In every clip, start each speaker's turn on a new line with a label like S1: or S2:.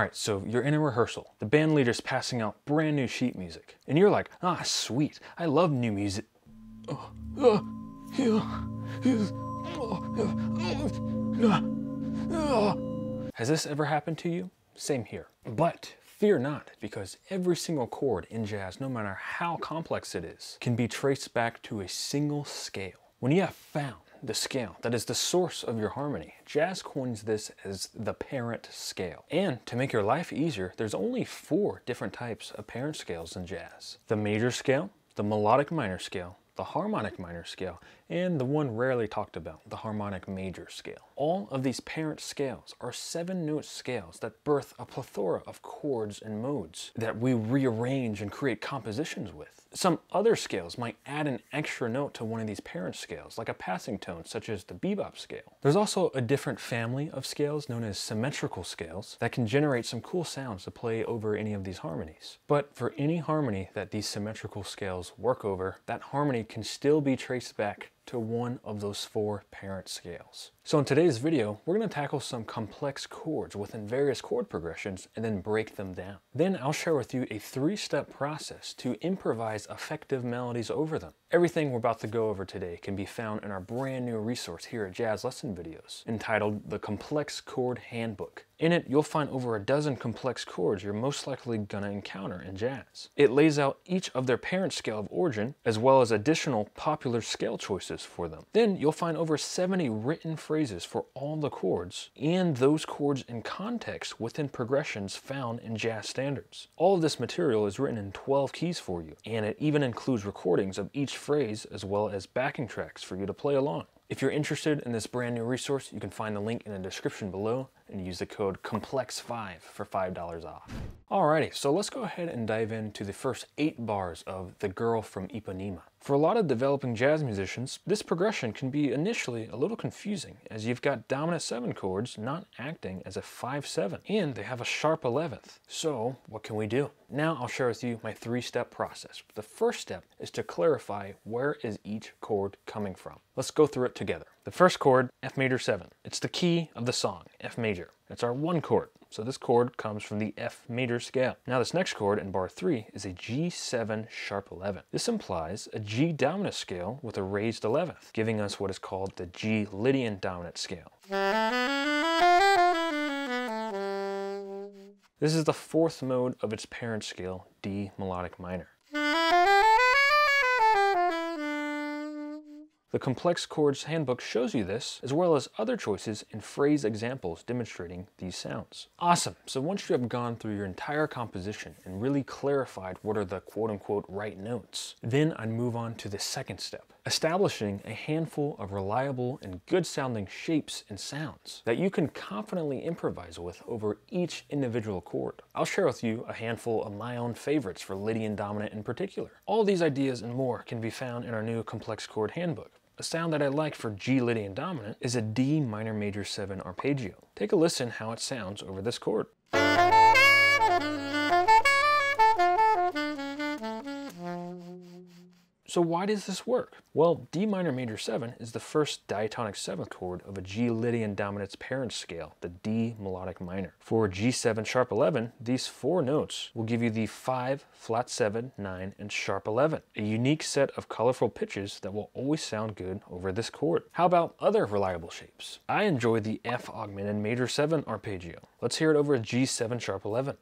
S1: Alright, so you're in a rehearsal. The band leader's passing out brand new sheet music. And you're like, ah, sweet, I love new music. Has this ever happened to you? Same here. But fear not, because every single chord in jazz, no matter how complex it is, can be traced back to a single scale. When you have found the scale that is the source of your harmony, jazz coins this as the parent scale. And to make your life easier, there's only 4 different types of parent scales in jazz: the major scale, the melodic minor scale, the harmonic minor scale, and the one rarely talked about, the harmonic major scale. All of these parent scales are 7-note scales that birth a plethora of chords and modes that we rearrange and create compositions with. Some other scales might add an extra note to one of these parent scales, like a passing tone, such as the bebop scale. There's also a different family of scales known as symmetrical scales that can generate some cool sounds to play over any of these harmonies. But for any harmony that these symmetrical scales work over, that harmony can still be traced back to one of those 4 parent scales. So in today's video, we're going to tackle some complex chords within various chord progressions and then break them down. Then I'll share with you a 3-step process to improvise effective melodies over them. Everything we're about to go over today can be found in our brand new resource here at Jazz Lesson Videos, entitled The Complex Chord Handbook. In it, you'll find over a dozen complex chords you're most likely gonna encounter in jazz. It lays out each of their parent scale of origin, as well as additional popular scale choices for them. Then you'll find over 70 written phrases for all the chords, and those chords in context within progressions found in jazz standards. All of this material is written in 12 keys for you, and it even includes recordings of each phrase as well as backing tracks for you to play along. If you're interested in this brand new resource, you can find the link in the description below and use the code COMPLEX5 for $5 off. Alrighty, so let's go ahead and dive into the first 8 bars of The Girl from Ipanema. For a lot of developing jazz musicians, this progression can be initially a little confusing, as you've got dominant 7 chords not acting as a 5/7, and they have a sharp 11th. So what can we do? Now I'll share with you my 3-step process. The first step is to clarify where is each chord coming from. Let's go through it together. The first chord, F major 7. It's the key of the song, F major. It's our 1 chord. So this chord comes from the F major scale. Now this next chord in bar 3 is a G7 sharp 11. This implies a G dominant scale with a raised 11th, giving us what is called the G Lydian dominant scale. This is the 4th mode of its parent scale, D melodic minor. The Complex Chords Handbook shows you this, as well as other choices and phrase examples demonstrating these sounds. Awesome, so once you have gone through your entire composition and really clarified what are the quote-unquote right notes, then I'd move on to the second step, establishing a handful of reliable and good-sounding shapes and sounds that you can confidently improvise with over each individual chord. I'll share with you a handful of my own favorites for Lydian dominant in particular. All these ideas and more can be found in our new Complex Chord Handbook. A sound that I like for G Lydian dominant is a D minor major 7 arpeggio. Take a listen how it sounds over this chord. So why does this work? Well, D minor major 7 is the first diatonic 7th chord of a G Lydian dominant's parent scale, the D melodic minor. For G7 sharp 11, these 4 notes will give you the 5, flat 7, 9, and sharp 11, a unique set of colorful pitches that will always sound good over this chord. How about other reliable shapes? I enjoy the F augmented major 7 arpeggio. Let's hear it over a G7 sharp 11.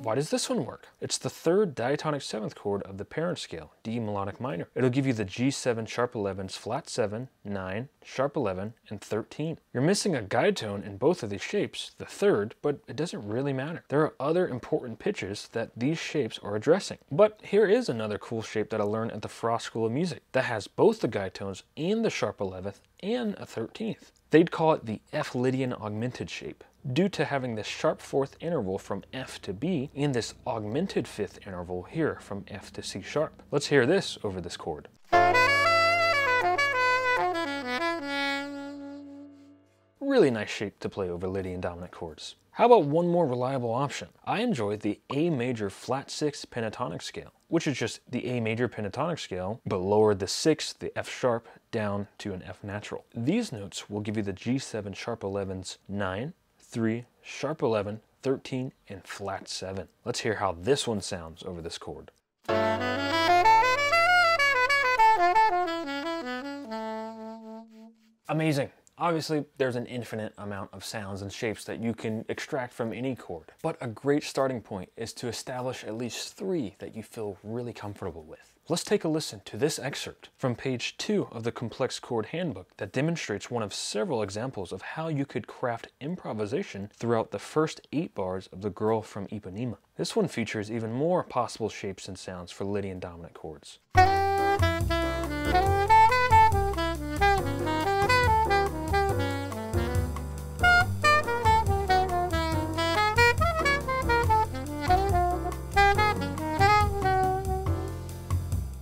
S1: Why does this one work? It's the 3rd diatonic 7th chord of the parent scale, D melodic minor. It'll give you the G7 sharp 11's flat 7, 9, sharp 11, and 13. You're missing a guide tone in both of these shapes, the 3rd, but it doesn't really matter. There are other important pitches that these shapes are addressing. But here is another cool shape that I learned at the Frost School of Music that has both the guide tones and the sharp 11th and a 13th. They'd call it the F Lydian augmented shape, due to having this sharp 4th interval from F to B and this augmented 5th interval here from F to C sharp. Let's hear this over this chord. really nice shape to play over Lydian dominant chords. How about one more reliable option? I enjoy the A major flat 6 pentatonic scale, which is just the A major pentatonic scale, but lower the 6th, the F sharp, down to an F natural. These notes will give you the G7 sharp 11s 9, 3, sharp 11, 13, and flat 7. Let's hear how this one sounds over this chord. Amazing. Obviously, there's an infinite amount of sounds and shapes that you can extract from any chord, but a great starting point is to establish at least 3 that you feel really comfortable with. Let's take a listen to this excerpt from page 2 of the Complex Chord Handbook that demonstrates one of several examples of how you could craft improvisation throughout the first 8 bars of The Girl from Ipanema. This one features even more possible shapes and sounds for Lydian dominant chords.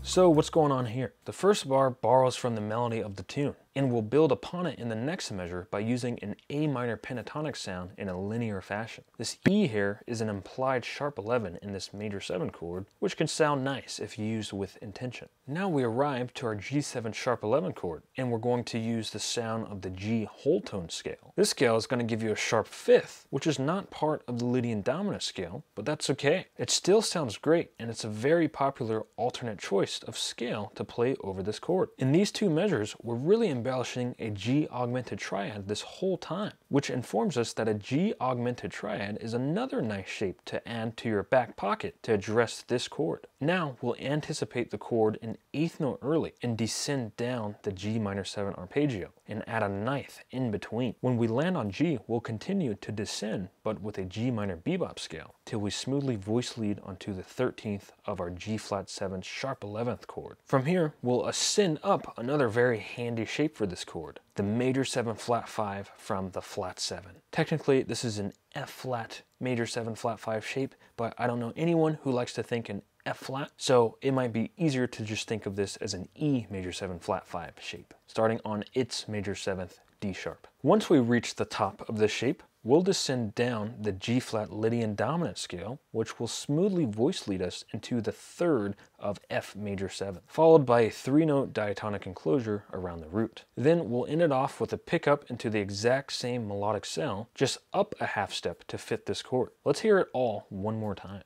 S1: So what's going on here? The first bar borrows from the melody of the tune and will build upon it in the next measure by using an A minor pentatonic sound in a linear fashion. This E here is an implied sharp 11 in this major 7 chord, which can sound nice if used with intention. Now we arrive to our G7 sharp 11 chord, and we're going to use the sound of the G whole tone scale. This scale is going to give you a sharp 5th, which is not part of the Lydian dominant scale, but that's okay. It still sounds great, and it's a very popular alternate choice of scale to play over this chord. In these 2 measures, we're really embellishing a G augmented triad this whole time, which informs us that a G augmented triad is another nice shape to add to your back pocket to address this chord. Now we'll anticipate the chord an 8th note early and descend down the G minor 7 arpeggio and add a 9th in between. When we land on G, we'll continue to descend, but with a G minor bebop scale, till we smoothly voice lead onto the 13th of our G flat 7 sharp 11th chord. From here, we'll ascend up another very handy shape for this chord, the major 7 flat 5 from the flat 7. Technically, this is an F flat major 7 flat 5 shape, but I don't know anyone who likes to think in F flat, so it might be easier to just think of this as an E major 7 flat 5 shape, starting on its major 7th D sharp. Once we reach the top of this shape, we'll descend down the G flat Lydian dominant scale, which will smoothly voice lead us into the 3rd of F major 7, followed by a 3-note diatonic enclosure around the root. Then we'll end it off with a pickup into the exact same melodic cell, just up a half step to fit this chord. Let's hear it all one more time.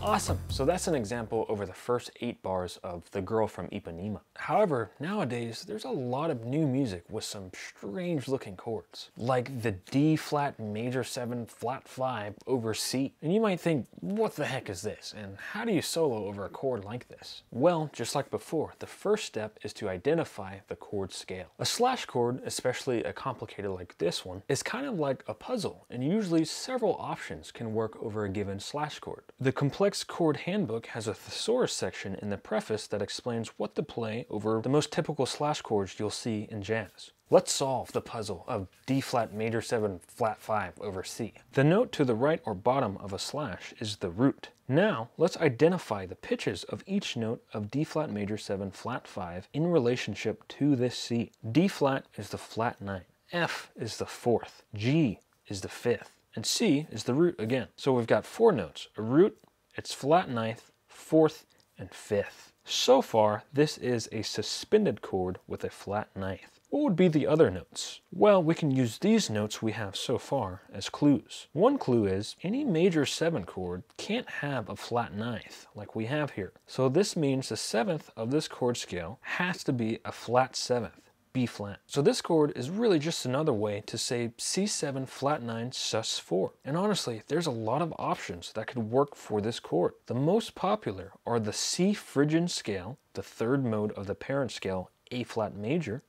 S1: Awesome, so that's an example over the first 8 bars of The Girl from Ipanema. However, nowadays, there's a lot of new music with some strange looking chords, like the D flat major 7 flat 5 over C. And you might think, what the heck is this? And how do you solo over a chord like this? Well, just like before, the first step is to identify the chord scale. A slash chord, especially a complicated like this one, is kind of like a puzzle, and usually several options can work over a given slash chord. The Complex Chord Handbook has a thesaurus section in the preface that explains what to play over the most typical slash chords you'll see in jazz. Let's solve the puzzle of D flat major 7 flat 5 over C. The note to the right or bottom of a slash is the root. Now let's identify the pitches of each note of D flat major 7 flat 5 in relationship to this C. D flat is the flat 9, F is the 4th, G is the 5th, and C is the root again. So we've got 4 notes, a root, its flat 9th, 4th, and 5th. So far, this is a suspended chord with a flat 9th. What would be the other notes? Well, we can use these notes we have so far as clues. One clue is any major 7 chord can't have a flat 9th like we have here. So this means the 7th of this chord scale has to be a flat 7th. B flat. So this chord is really just another way to say C7 flat 9 sus 4. And honestly, there's a lot of options that could work for this chord. The most popular are the C Phrygian scale, the 3rd mode of the parent scale, A flat major,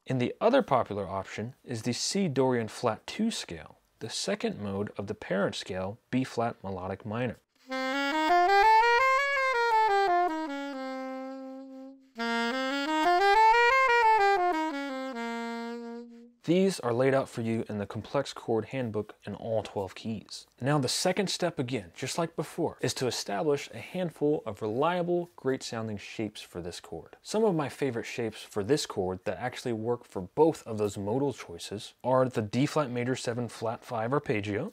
S1: and the other popular option is the C Dorian flat 2 scale, the 2nd mode of the parent scale, B flat melodic minor. These are laid out for you in the Complex Chord Handbook in all 12 keys. Now the second step, again, just like before, is to establish a handful of reliable, great sounding shapes for this chord. Some of my favorite shapes for this chord that actually work for both of those modal choices are the D flat major 7 flat 5 arpeggio,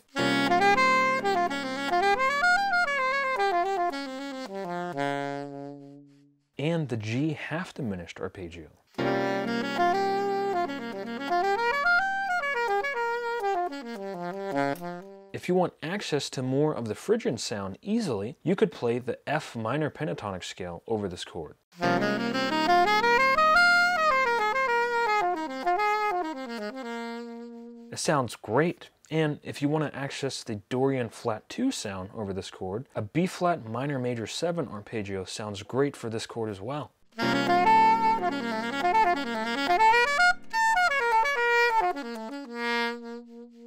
S1: and the G half diminished arpeggio. If you want access to more of the Phrygian sound easily, you could play the F minor pentatonic scale over this chord. It sounds great. And if you want to access the Dorian flat 2 sound over this chord, a B flat minor major 7 arpeggio sounds great for this chord as well.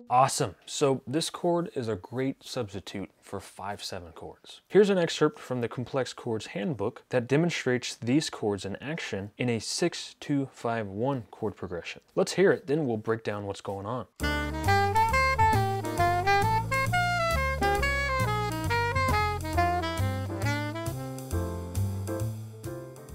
S1: Awesome. So this chord is a great substitute for 5/7 chords. Here's an excerpt from the Complex Chords Handbook that demonstrates these chords in action in a 6-2-5-1 chord progression. Let's hear it, then we'll break down what's going on.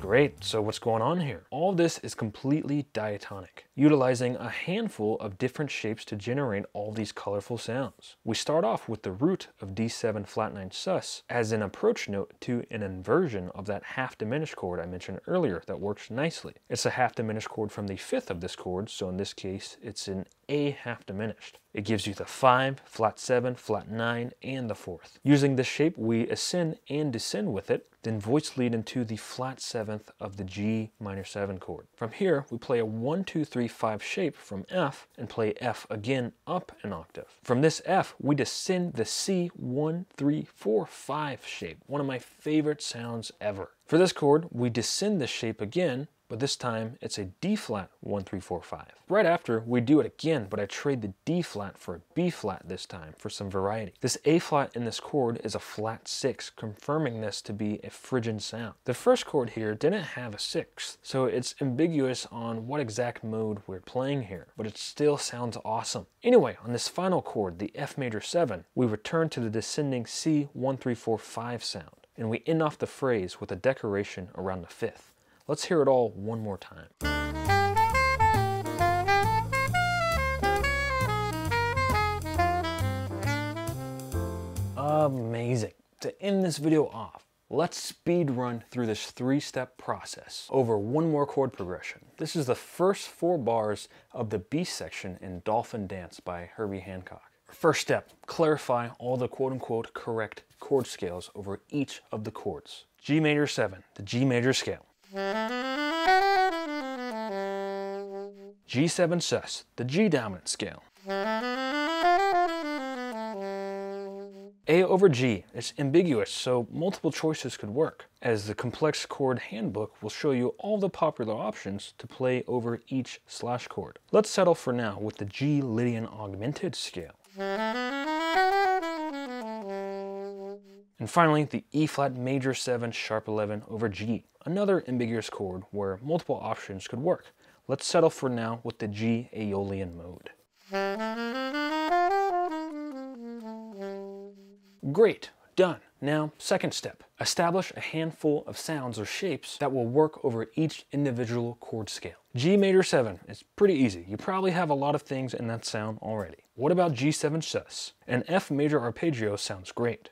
S1: Great, so what's going on here? All this is completely diatonic, utilizing a handful of different shapes to generate all these colorful sounds. We start off with the root of D7 flat 9 sus as an approach note to an inversion of that half diminished chord I mentioned earlier that works nicely. It's a half diminished chord from the 5th of this chord, so in this case it's an A half diminished. It gives you the 5, flat 7, flat 9, and the 4th. Using this shape, we ascend and descend with it, then voice lead into the flat 7th of the G minor 7 chord. From here, we play a 1, 2, 3, 5 shape from F and play F again up an octave. From this F, we descend the C 1, 3, 4, 5 shape, one of my favorite sounds ever. For this chord, we descend this shape again, but this time it's a D flat 1, 3, 4, 5. Right after, we do it again, but I trade the D flat for a B flat this time for some variety. This A flat in this chord is a flat 6, confirming this to be a Phrygian sound. The first chord here didn't have a 6th, so it's ambiguous on what exact mode we're playing here, but it still sounds awesome. Anyway, on this final chord, the F major 7, we return to the descending C 1, 3, 4, 5 sound, and we end off the phrase with a decoration around the 5th. Let's hear it all one more time. Amazing. To end this video off, let's speed run through this 3-step process over one more chord progression. This is the first 4 bars of the B section in Dolphin Dance by Herbie Hancock. First step, clarify all the quote-unquote correct chord scales over each of the chords. G major 7, the G major scale. G7 sus, the G dominant scale. A over G, it's ambiguous, so multiple choices could work, as the Complex Chord Handbook will show you all the popular options to play over each slash chord. Let's settle for now with the G Lydian augmented scale. And finally, the E flat major 7 sharp 11 over G, another ambiguous chord where multiple options could work. Let's settle for now with the G Aeolian mode. Great, done. Now, second step, establish a handful of sounds or shapes that will work over each individual chord scale. G major 7, it's pretty easy. You probably have a lot of things in that sound already. What about G7 sus? An F major arpeggio sounds great.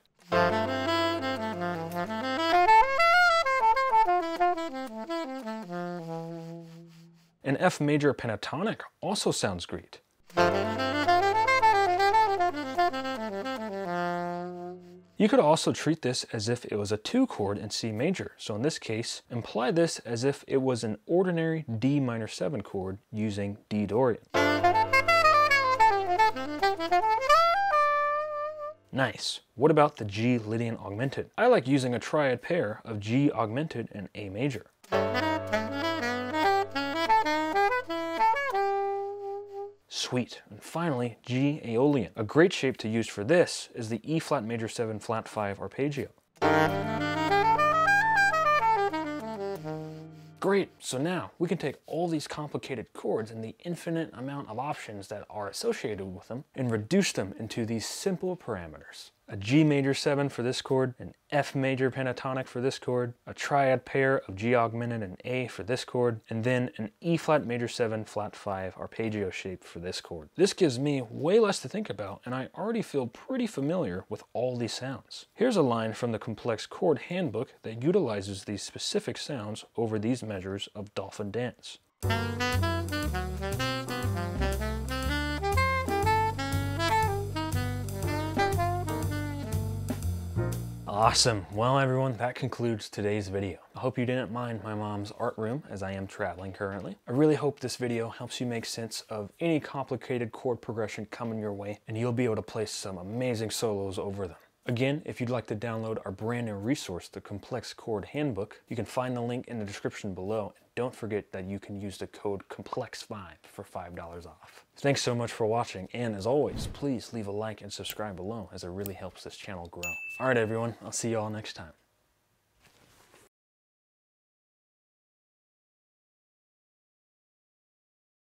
S1: An F major pentatonic also sounds great. You could also treat this as if it was a 2 chord in C major, so in this case, imply this as if it was an ordinary D minor 7 chord using D Dorian. Nice. What about the G Lydian augmented? I like using a triad pair of G augmented and A major. Sweet. And finally, G Aeolian. A great shape to use for this is the E flat major 7 flat 5 arpeggio. Great, so now we can take all these complicated chords and the infinite amount of options that are associated with them and reduce them into these simple parameters. A G major 7 for this chord, an F major pentatonic for this chord, a triad pair of G augmented and A for this chord, and then an E flat major 7 flat 5 arpeggio shape for this chord. This gives me way less to think about, and I already feel pretty familiar with all these sounds. Here's a line from the Complex Chord Handbook that utilizes these specific sounds over these measures of Dolphin dance. Awesome. Well, everyone, that concludes today's video. I hope you didn't mind my mom's art room as I am traveling currently. I really hope this video helps you make sense of any complicated chord progression coming your way, and you'll be able to play some amazing solos over them. Again, if you'd like to download our brand new resource, the Complex Chord Handbook, you can find the link in the description below. And don't forget that you can use the code COMPLEX5 for $5 off. Thanks so much for watching, and as always, please leave a like and subscribe below as it really helps this channel grow. All right, everyone, I'll see you all next time.